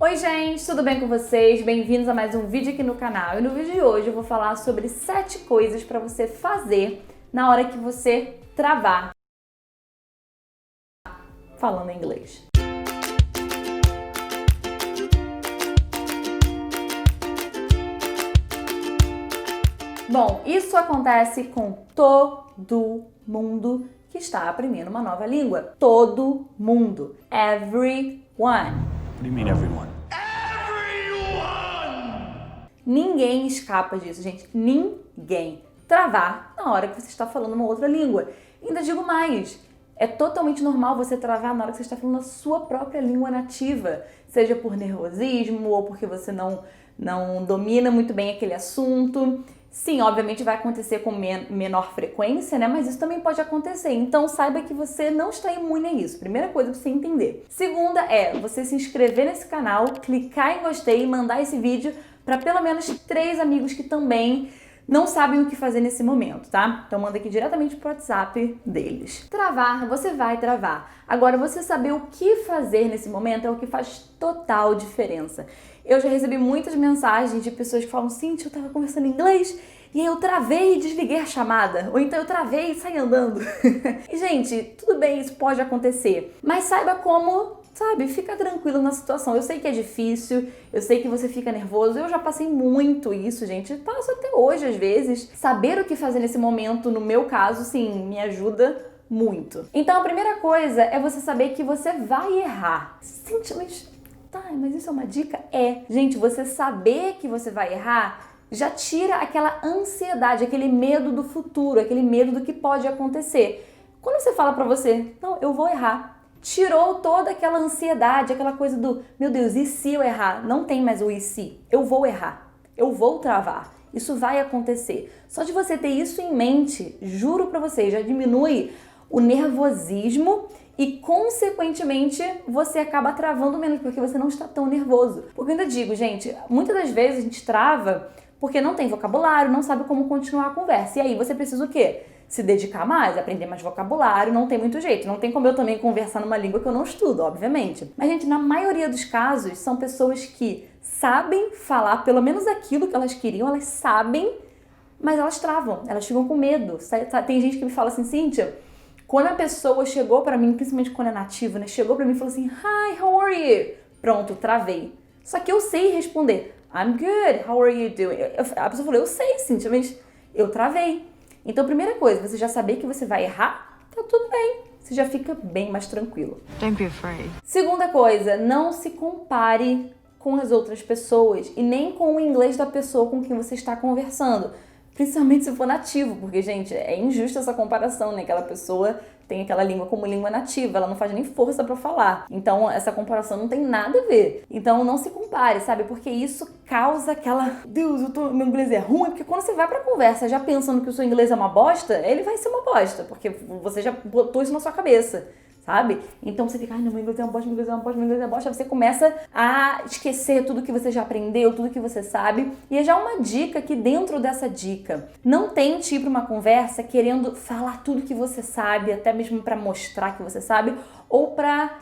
Oi gente, tudo bem com vocês? Bem-vindos a mais um vídeo aqui no canal. E no vídeo de hoje eu vou falar sobre 7 coisas para você fazer na hora que você travar falando inglês. Bom, isso acontece com todo mundo que está aprendendo uma nova língua. Todo mundo. Everyone. What do you mean, everyone? Ninguém escapa disso, gente. Ninguém. Travar na hora que você está falando uma outra língua. Ainda digo mais. É totalmente normal você travar na hora que você está falando a sua própria língua nativa. Seja por nervosismo ou porque você não domina muito bem aquele assunto. Sim, obviamente vai acontecer com menor frequência, né? Mas isso também pode acontecer. Então saiba que você não está imune a isso. Primeira coisa pra você entender. Segunda é você se inscrever nesse canal, clicar em gostei e mandar esse vídeo para pelo menos 3 amigos que também não sabem o que fazer nesse momento, tá? Então manda aqui diretamente pro WhatsApp deles. Travar, você vai travar. Agora, você saber o que fazer nesse momento é o que faz total diferença. Eu já recebi muitas mensagens de pessoas que falam: Cintia, eu tava conversando em inglês e aí eu travei e desliguei a chamada. Ou então eu travei e saí andando. E, gente, tudo bem, isso pode acontecer. Mas saiba como... Sabe, fica tranquilo na situação. Eu sei que é difícil, eu sei que você fica nervoso. Eu já passei muito isso, gente. Passo até hoje, às vezes. Saber o que fazer nesse momento, no meu caso, sim, me ajuda muito. Então, a primeira coisa é você saber que você vai errar. Cintia, mas isso é uma dica? É. Gente, você saber que você vai errar já tira aquela ansiedade, aquele medo do futuro, aquele medo do que pode acontecer. Quando você fala pra você, não, eu vou errar, tirou toda aquela ansiedade, aquela coisa do, meu Deus, e se eu errar? Não tem mais o e se. Eu vou errar, eu vou travar, isso vai acontecer. Só de você ter isso em mente, juro pra você, já diminui o nervosismo e, consequentemente, você acaba travando menos, porque você não está tão nervoso. Porque eu ainda digo, gente, muitas das vezes a gente trava porque não tem vocabulário, não sabe como continuar a conversa. E aí você precisa o quê? Se dedicar mais, aprender mais vocabulário, não tem muito jeito. Não tem como eu também conversar numa língua que eu não estudo, obviamente. Mas, gente, na maioria dos casos, são pessoas que sabem falar pelo menos aquilo que elas queriam, elas sabem, mas elas travam, elas ficam com medo. Tem gente que me fala assim, Cintia, quando a pessoa chegou pra mim, principalmente quando é nativo, né, chegou pra mim e falou assim, Hi, how are you? Pronto, travei. Só que eu sei responder, I'm good, how are you doing? A pessoa falou, eu sei, Cintia, mas eu travei. Então, primeira coisa, você já saber que você vai errar, tá tudo bem. Você já fica bem mais tranquilo. Don't be afraid. Segunda coisa, não se compare com as outras pessoas e nem com o inglês da pessoa com quem você está conversando. Principalmente se for nativo, porque, gente, é injusta essa comparação, né? Aquela pessoa tem aquela língua como língua nativa, ela não faz nem força pra falar. Então, essa comparação não tem nada a ver. Então, não se compare, sabe? Porque isso causa aquela... Deus, meu inglês é ruim. Porque quando você vai pra conversa já pensando que o seu inglês é uma bosta, ele vai ser uma bosta. Porque você já botou isso na sua cabeça, sabe? Então você fica, ai, não, meu inglês é uma bosta, meu inglês é uma bosta, meu inglês é uma bosta. Aí você começa a esquecer tudo que você já aprendeu, tudo que você sabe. E é já uma dica aqui dentro dessa dica. Não tente ir pra uma conversa querendo falar tudo que você sabe, até mesmo pra mostrar que você sabe, ou pra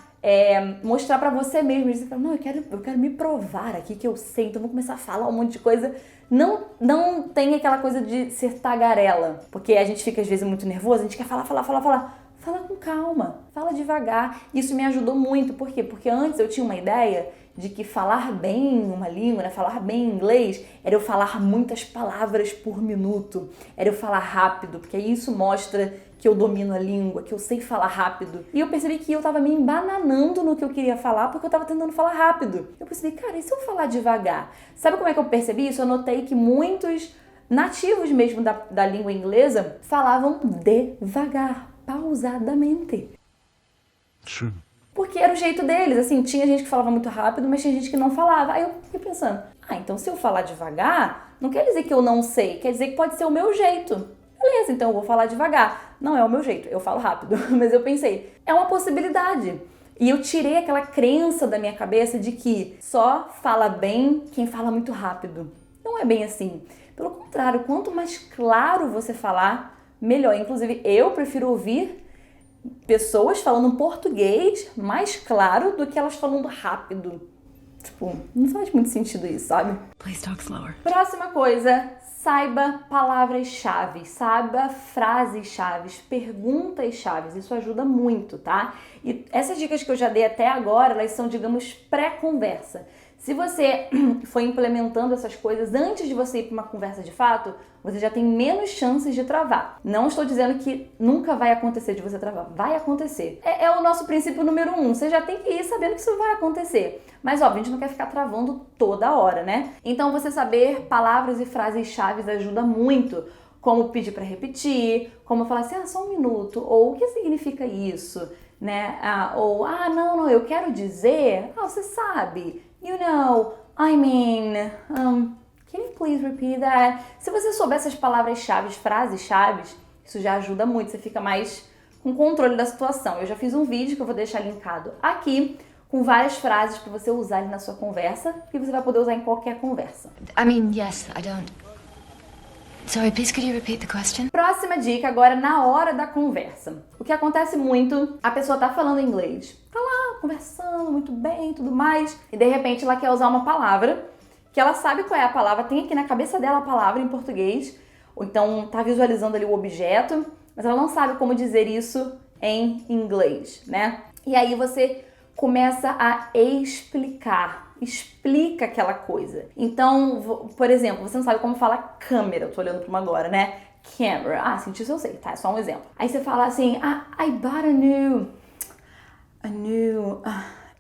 mostrar pra você mesmo. Você fala, não, eu quero me provar aqui que eu sei, então vou começar a falar um monte de coisa. Não tem aquela coisa de ser tagarela, porque a gente fica às vezes muito nervoso, a gente quer falar. Fala com calma, fala devagar. Isso me ajudou muito. Por quê? Porque antes eu tinha uma ideia de que falar bem uma língua, né, falar bem inglês, era eu falar muitas palavras por minuto, era eu falar rápido, porque isso mostra que eu domino a língua, que eu sei falar rápido. E eu percebi que eu tava me embananando no que eu queria falar, porque eu tava tentando falar rápido. Eu percebi, cara, e se eu falar devagar? Sabe como é que eu percebi isso? Eu notei que muitos nativos mesmo da língua inglesa falavam devagar, pausadamente. True. Porque era o jeito deles, assim, tinha gente que falava muito rápido, mas tinha gente que não falava. Aí eu fiquei pensando, então se eu falar devagar, não quer dizer que eu não sei, quer dizer que pode ser o meu jeito. Beleza, então eu vou falar devagar. Não é o meu jeito, eu falo rápido. Mas eu pensei, é uma possibilidade. E eu tirei aquela crença da minha cabeça de que só fala bem quem fala muito rápido. Não é bem assim. Pelo contrário, quanto mais claro você falar, melhor. Inclusive, eu prefiro ouvir pessoas falando português mais claro do que elas falando rápido. Tipo, não faz muito sentido isso, sabe? Please talk slower. Próxima coisa, saiba palavras-chave, saiba frases-chave, perguntas-chave. Isso ajuda muito, tá? E essas dicas que eu já dei até agora, elas são, digamos, pré-conversa. Se você for implementando essas coisas antes de você ir para uma conversa de fato, você já tem menos chances de travar. Não estou dizendo que nunca vai acontecer de você travar. Vai acontecer. É o nosso princípio número 1. Você já tem que ir sabendo que isso vai acontecer. Mas, óbvio, a gente não quer ficar travando toda hora, né? Então, você saber palavras e frases-chave ajuda muito. Como pedir para repetir, como falar assim, só um minuto. Ou o que significa isso? Né? Não, eu quero dizer... você sabe... You know, I mean, can you please repeat that? Se você souber essas palavras-chave, frases-chave, isso já ajuda muito, você fica mais com controle da situação. Eu já fiz um vídeo que eu vou deixar linkado aqui, com várias frases para você usar ali na sua conversa, que você vai poder usar em qualquer conversa. I mean, yes, I don't. Sorry, please could you repeat the question? Próxima dica agora na hora da conversa. O que acontece muito, a pessoa tá falando inglês, tá lá conversando muito bem e tudo mais, e de repente ela quer usar uma palavra, que ela sabe qual é a palavra, tem aqui na cabeça dela a palavra em português, ou então tá visualizando ali o objeto, mas ela não sabe como dizer isso em inglês, né? E aí você começa a explica aquela coisa. Então, por exemplo, você não sabe como falar câmera, eu tô olhando pra uma agora, né? Camera. Sim, isso eu sei, tá? É só um exemplo. Aí você fala assim, I bought a new,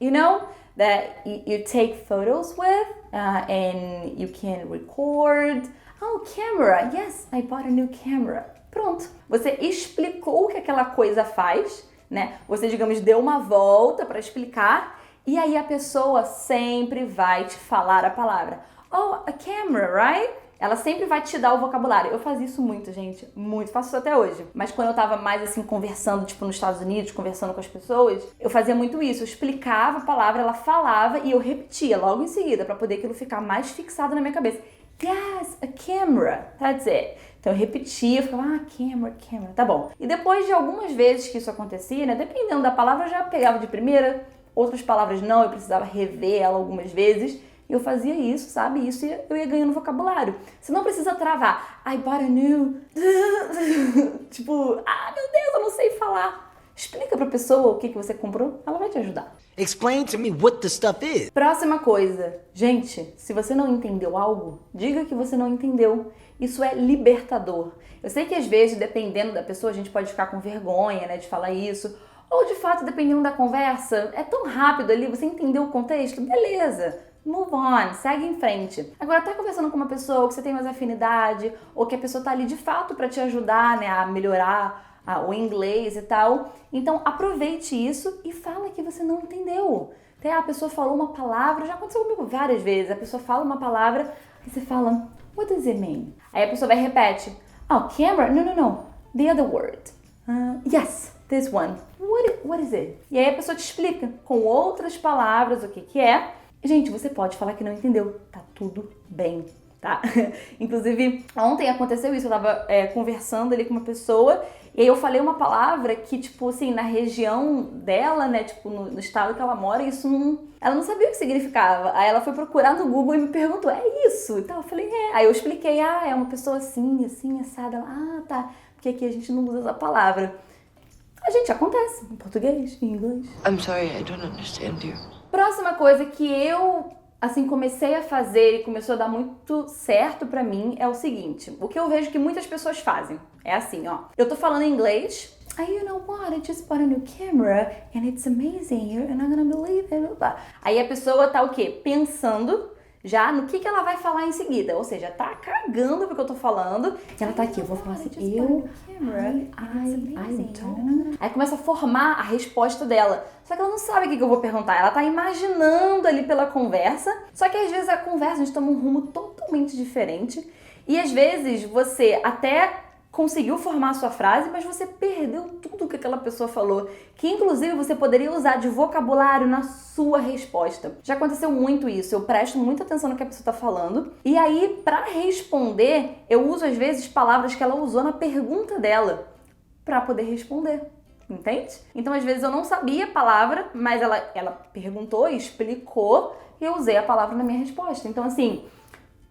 you know, that you take photos with, and you can record. Oh, camera. Yes, I bought a new camera. Pronto. Você explicou o que aquela coisa faz, né? Você, digamos, deu uma volta para explicar e aí a pessoa sempre vai te falar a palavra. Oh, a camera, right? Ela sempre vai te dar o vocabulário. Eu fazia isso muito, gente. Muito. Faço isso até hoje. Mas quando eu tava mais assim, conversando, tipo, nos Estados Unidos, conversando com as pessoas, eu fazia muito isso. Eu explicava a palavra, ela falava e eu repetia logo em seguida, pra poder aquilo ficar mais fixado na minha cabeça. Yes, a camera. That's it. Então eu repetia, eu ficava, camera, tá bom. E depois de algumas vezes que isso acontecia, né, dependendo da palavra, eu já pegava de primeira, outras palavras não, eu precisava rever ela algumas vezes. E eu fazia isso, sabe? Isso eu ia ganhando vocabulário. Você não precisa travar. I bought a new... tipo, meu Deus, eu não sei falar. Explica pra pessoa o que você comprou, ela vai te ajudar. Explain to me what the stuff is. Próxima coisa. Gente, se você não entendeu algo, diga que você não entendeu. Isso é libertador. Eu sei que às vezes, dependendo da pessoa, a gente pode ficar com vergonha, né, de falar isso. Ou de fato, dependendo da conversa, é tão rápido ali, você entendeu o contexto? Beleza. Move on, segue em frente. Agora, tá conversando com uma pessoa que você tem mais afinidade, ou que a pessoa tá ali de fato pra te ajudar, né, a melhorar o inglês e tal. Então, aproveite isso e fala que você não entendeu. Até a pessoa falou uma palavra, já aconteceu comigo várias vezes, a pessoa fala uma palavra e você fala, what does it mean? Aí a pessoa vai e repete, camera? No, the other word. Yes, this one. What is it? E aí a pessoa te explica com outras palavras o que é. Gente, você pode falar que não entendeu, tá tudo bem, tá? Inclusive, ontem aconteceu isso, eu tava conversando ali com uma pessoa e aí eu falei uma palavra que, tipo assim, na região dela, né, tipo, no estado que ela mora, isso não... Ela não sabia o que significava. Aí ela foi procurar no Google e me perguntou, é isso? Então eu falei, Aí eu expliquei, é uma pessoa assim, assada. Ela, tá, porque aqui a gente não usa essa palavra. A gente acontece, em português, em inglês. I'm sorry, I don't understand you. Próxima coisa que eu, assim, comecei a fazer e começou a dar muito certo pra mim é o seguinte. O que eu vejo que muitas pessoas fazem é assim, eu tô falando em inglês. You know what? I just bought a new camera and it's amazing. You're not gonna believe it. Aí a pessoa tá o quê? Pensando já no que ela vai falar em seguida. Ou seja, tá cagando porque eu tô falando. E ela tá aqui, eu vou falar assim, Aí começa a formar a resposta dela. Só que ela não sabe o que eu vou perguntar. Ela tá imaginando ali pela conversa. Só que às vezes a conversa, a gente toma um rumo totalmente diferente. E às vezes você até conseguiu formar a sua frase, mas você perdeu tudo que aquela pessoa falou, que inclusive você poderia usar de vocabulário na sua resposta. Já aconteceu muito isso, eu presto muita atenção no que a pessoa está falando, e aí, para responder, eu uso às vezes palavras que ela usou na pergunta dela, para poder responder. Entende? Então, às vezes eu não sabia a palavra, mas ela perguntou, explicou, e eu usei a palavra na minha resposta. Então, assim,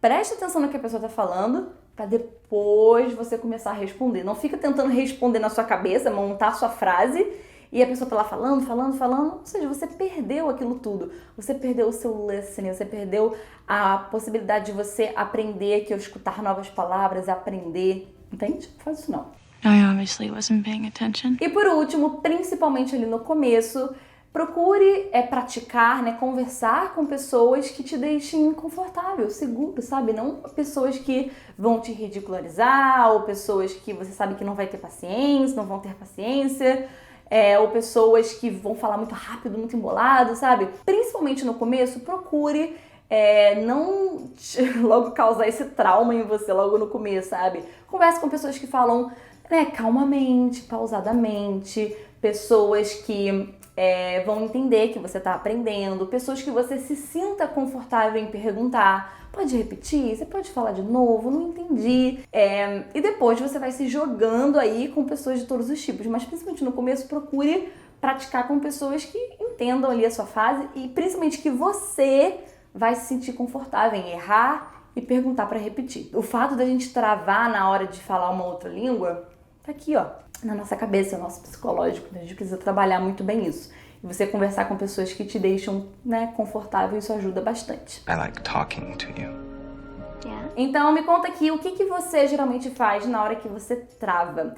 preste atenção no que a pessoa tá falando para depois você começar a responder. Não fica tentando responder na sua cabeça, montar a sua frase e a pessoa tá lá falando. Ou seja, você perdeu aquilo tudo. Você perdeu o seu listening, você perdeu a possibilidade de você aprender, que eu escutar novas palavras, aprender. Entende? Não faz isso não. I obviously wasn't paying attention. E por último, principalmente ali no começo, procure praticar, né, conversar com pessoas que te deixem confortável, seguro, sabe? Não pessoas que vão te ridicularizar, ou pessoas que você sabe que não vai ter paciência, não vão ter paciência, ou pessoas que vão falar muito rápido, muito embolado, sabe? Principalmente no começo, procure não logo causar esse trauma em você logo no começo, sabe? Converse com pessoas que falam, né, calmamente, pausadamente, pessoas que vão entender que você está aprendendo, pessoas que você se sinta confortável em perguntar. Pode repetir? Você pode falar de novo? Não entendi. E depois você vai se jogando aí com pessoas de todos os tipos, mas principalmente no começo procure praticar com pessoas que entendam ali a sua fase e principalmente que você vai se sentir confortável em errar e perguntar para repetir. O fato da gente travar na hora de falar uma outra língua tá aqui, ó, na nossa cabeça, no nosso psicológico. A gente precisa trabalhar muito bem isso. E você conversar com pessoas que te deixam, né, confortável, isso ajuda bastante. I like talking to you. Yeah. Então me conta aqui, o que você geralmente faz na hora que você trava?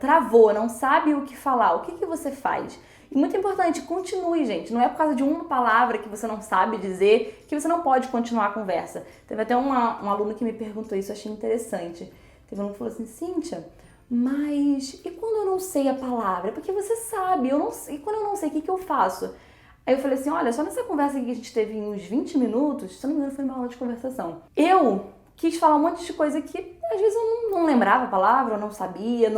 Travou, não sabe o que falar, o que você faz? E muito importante, continue, gente. Não é por causa de uma palavra que você não sabe dizer que você não pode continuar a conversa. Teve até um aluno que me perguntou isso, eu achei interessante. Teve um aluno que falou assim, Cíntia, mas e quando eu não sei a palavra? Porque você sabe, eu não sei. E quando eu não sei, o que eu faço? Aí eu falei assim, olha, só nessa conversa aqui que a gente teve em uns 20 minutos, se não me engano foi uma aula de conversação, eu quis falar um monte de coisa que às vezes eu não lembrava a palavra, eu não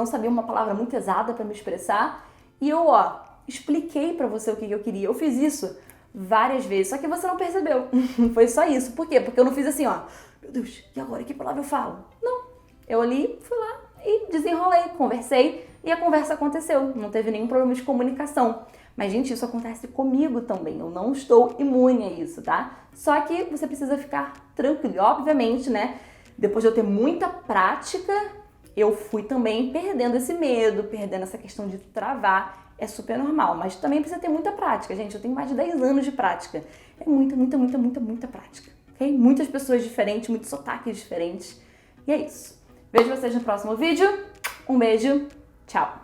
sabia uma palavra muito exata para me expressar, e eu, expliquei pra você o que eu queria. Eu fiz isso várias vezes, só que você não percebeu. Foi só isso. Por quê? Porque eu não fiz assim, meu Deus, e agora que palavra eu falo? Não. Eu ali, fui lá e desenrolei, conversei e a conversa aconteceu. Não teve nenhum problema de comunicação. Mas, gente, isso acontece comigo também. Eu não estou imune a isso, tá? Só que você precisa ficar tranquilo. E, obviamente, né, depois de eu ter muita prática, eu fui também perdendo esse medo, perdendo essa questão de travar. É super normal, mas também precisa ter muita prática, gente. Eu tenho mais de 10 anos de prática. É muita prática, ok? Muitas pessoas diferentes, muitos sotaques diferentes. E é isso. Vejo vocês no próximo vídeo. Um beijo. Tchau.